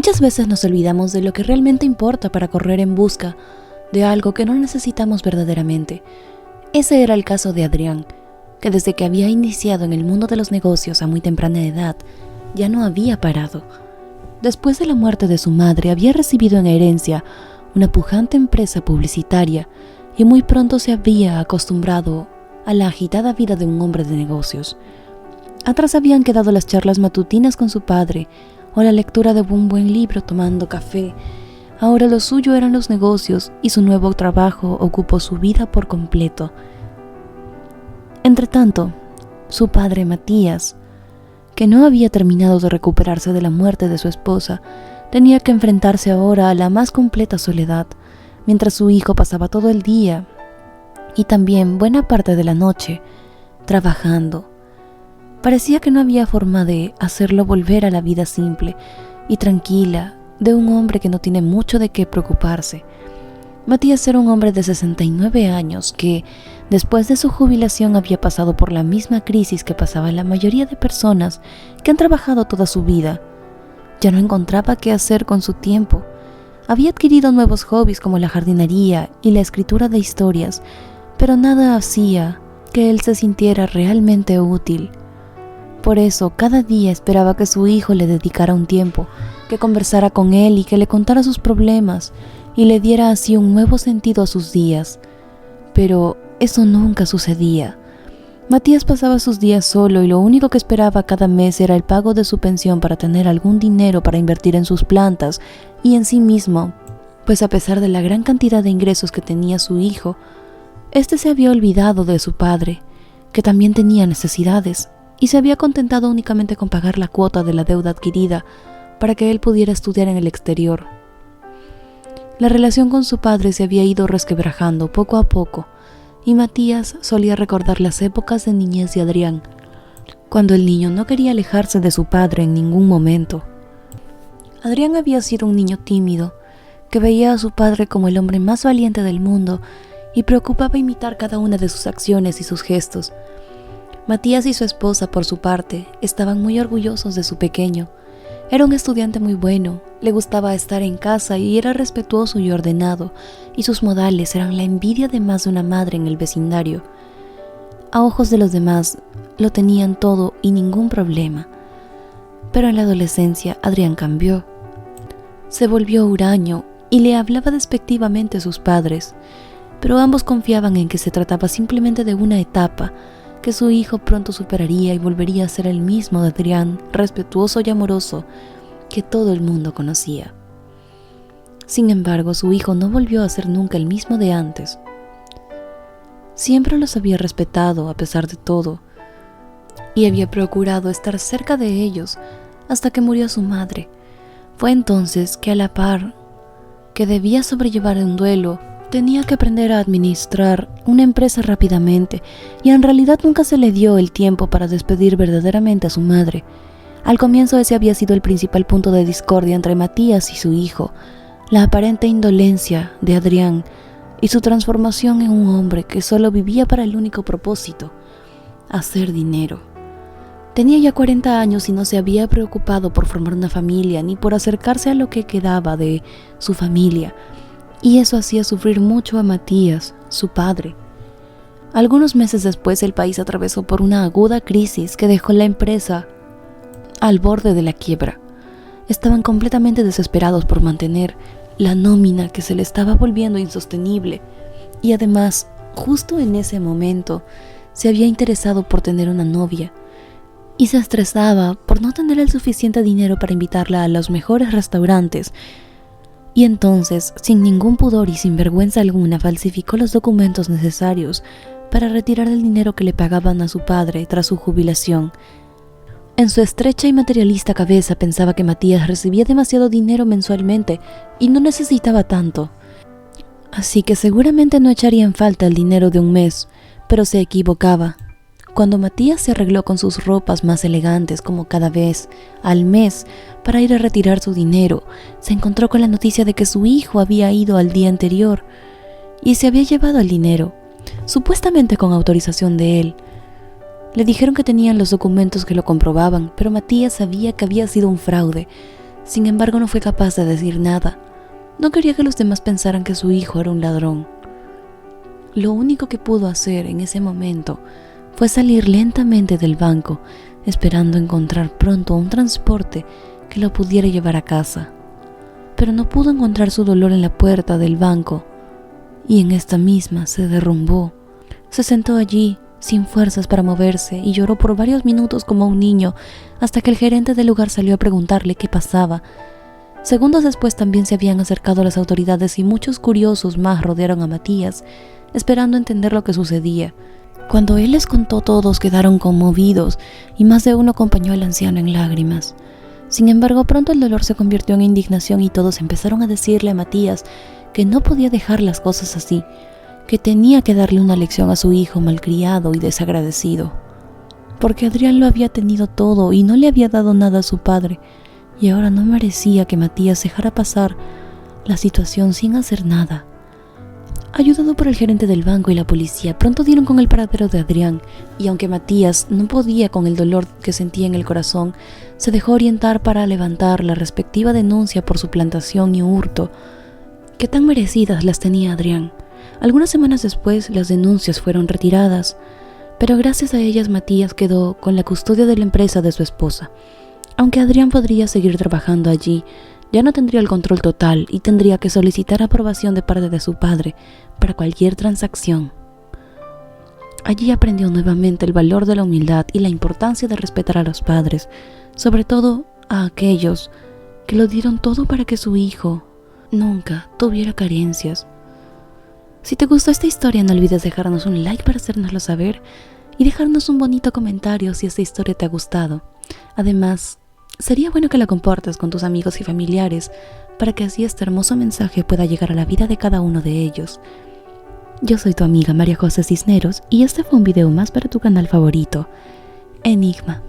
Muchas veces nos olvidamos de lo que realmente importa para correr en busca de algo que no necesitamos verdaderamente. Ese era el caso de Adrián, que desde que había iniciado en el mundo de los negocios a muy temprana edad, ya no había parado. Después de la muerte de su madre, había recibido en herencia una pujante empresa publicitaria y muy pronto se había acostumbrado a la agitada vida de un hombre de negocios. Atrás habían quedado las charlas matutinas con su padre o la lectura de un buen libro tomando café. Ahora lo suyo eran los negocios y su nuevo trabajo ocupó su vida por completo. Entretanto, su padre Matías, que no había terminado de recuperarse de la muerte de su esposa, tenía que enfrentarse ahora a la más completa soledad, mientras su hijo pasaba todo el día y también buena parte de la noche trabajando. Parecía que no había forma de hacerlo volver a la vida simple y tranquila de un hombre que no tiene mucho de qué preocuparse. Matías era un hombre de 69 años que, después de su jubilación, había pasado por la misma crisis que pasaba la mayoría de personas que han trabajado toda su vida. Ya no encontraba qué hacer con su tiempo. Había adquirido nuevos hobbies como la jardinería y la escritura de historias, pero nada hacía que él se sintiera realmente útil. Por eso, cada día esperaba que su hijo le dedicara un tiempo, que conversara con él y que le contara sus problemas y le diera así un nuevo sentido a sus días. Pero eso nunca sucedía. Matías pasaba sus días solo y lo único que esperaba cada mes era el pago de su pensión para tener algún dinero para invertir en sus plantas y en sí mismo, pues a pesar de la gran cantidad de ingresos que tenía su hijo, este se había olvidado de su padre, que también tenía necesidades, y se había contentado únicamente con pagar la cuota de la deuda adquirida para que él pudiera estudiar en el exterior. La relación con su padre se había ido resquebrajando poco a poco, y Matías solía recordar las épocas de niñez de Adrián, cuando el niño no quería alejarse de su padre en ningún momento. Adrián había sido un niño tímido, que veía a su padre como el hombre más valiente del mundo y preocupaba imitar cada una de sus acciones y sus gestos. Matías y su esposa, por su parte, estaban muy orgullosos de su pequeño. Era un estudiante muy bueno, le gustaba estar en casa y era respetuoso y ordenado, y sus modales eran la envidia de más de una madre en el vecindario. A ojos de los demás, lo tenían todo y ningún problema. Pero en la adolescencia, Adrián cambió. Se volvió huraño y le hablaba despectivamente a sus padres, pero ambos confiaban en que se trataba simplemente de una etapa, que su hijo pronto superaría y volvería a ser el mismo de Adrián, respetuoso y amoroso, que todo el mundo conocía. Sin embargo, su hijo no volvió a ser nunca el mismo de antes. Siempre los había respetado a pesar de todo, y había procurado estar cerca de ellos hasta que murió su madre. Fue entonces que, a la par que debía sobrellevar un duelo, tenía que aprender a administrar una empresa rápidamente, y en realidad nunca se le dio el tiempo para despedir verdaderamente a su madre. Al comienzo ese había sido el principal punto de discordia entre Matías y su hijo, la aparente indolencia de Adrián y su transformación en un hombre que solo vivía para el único propósito: hacer dinero. Tenía ya 40 años y no se había preocupado por formar una familia ni por acercarse a lo que quedaba de su familia. Y eso hacía sufrir mucho a Matías, su padre. Algunos meses después, el país atravesó por una aguda crisis que dejó la empresa al borde de la quiebra. Estaban completamente desesperados por mantener la nómina que se le estaba volviendo insostenible, y además, justo en ese momento, se había interesado por tener una novia, y se estresaba por no tener el suficiente dinero para invitarla a los mejores restaurantes. Y entonces, sin ningún pudor y sin vergüenza alguna, falsificó los documentos necesarios para retirar el dinero que le pagaban a su padre tras su jubilación. En su estrecha y materialista cabeza pensaba que Matías recibía demasiado dinero mensualmente y no necesitaba tanto. Así que seguramente no echaría en falta el dinero de un mes, pero se equivocaba. Cuando Matías se arregló con sus ropas más elegantes como cada vez al mes para ir a retirar su dinero, se encontró con la noticia de que su hijo había ido al día anterior y se había llevado el dinero, supuestamente con autorización de él. Le dijeron que tenían los documentos que lo comprobaban, pero Matías sabía que había sido un fraude. Sin embargo, no fue capaz de decir nada. No quería que los demás pensaran que su hijo era un ladrón. Lo único que pudo hacer en ese momento fue salir lentamente del banco, esperando encontrar pronto un transporte que lo pudiera llevar a casa. Pero no pudo encontrar su dolor en la puerta del banco, y en esta misma se derrumbó. Se sentó allí, sin fuerzas para moverse, y lloró por varios minutos como un niño, hasta que el gerente del lugar salió a preguntarle qué pasaba. Segundos después también se habían acercado las autoridades y muchos curiosos más rodearon a Matías, esperando entender lo que sucedía. Cuando él les contó, todos quedaron conmovidos y más de uno acompañó al anciano en lágrimas. Sin embargo, pronto el dolor se convirtió en indignación y todos empezaron a decirle a Matías que no podía dejar las cosas así, que tenía que darle una lección a su hijo malcriado y desagradecido. Porque Adrián lo había tenido todo y no le había dado nada a su padre, y ahora no merecía que Matías dejara pasar la situación sin hacer nada. Ayudado por el gerente del banco y la policía, pronto dieron con el paradero de Adrián, y aunque Matías no podía con el dolor que sentía en el corazón, se dejó orientar para levantar la respectiva denuncia por suplantación y hurto, que tan merecidas las tenía Adrián. Algunas semanas después, las denuncias fueron retiradas, pero gracias a ellas Matías quedó con la custodia de la empresa de su esposa. Aunque Adrián podría seguir trabajando allí, ya no tendría el control total y tendría que solicitar aprobación de parte de su padre para cualquier transacción. Allí aprendió nuevamente el valor de la humildad y la importancia de respetar a los padres, sobre todo a aquellos que lo dieron todo para que su hijo nunca tuviera carencias. Si te gustó esta historia, no olvides dejarnos un like para hacérnoslo saber y dejarnos un bonito comentario si esta historia te ha gustado. Además, sería bueno que la compartas con tus amigos y familiares para que así este hermoso mensaje pueda llegar a la vida de cada uno de ellos. Yo soy tu amiga María José Cisneros y este fue un video más para tu canal favorito, Enigma.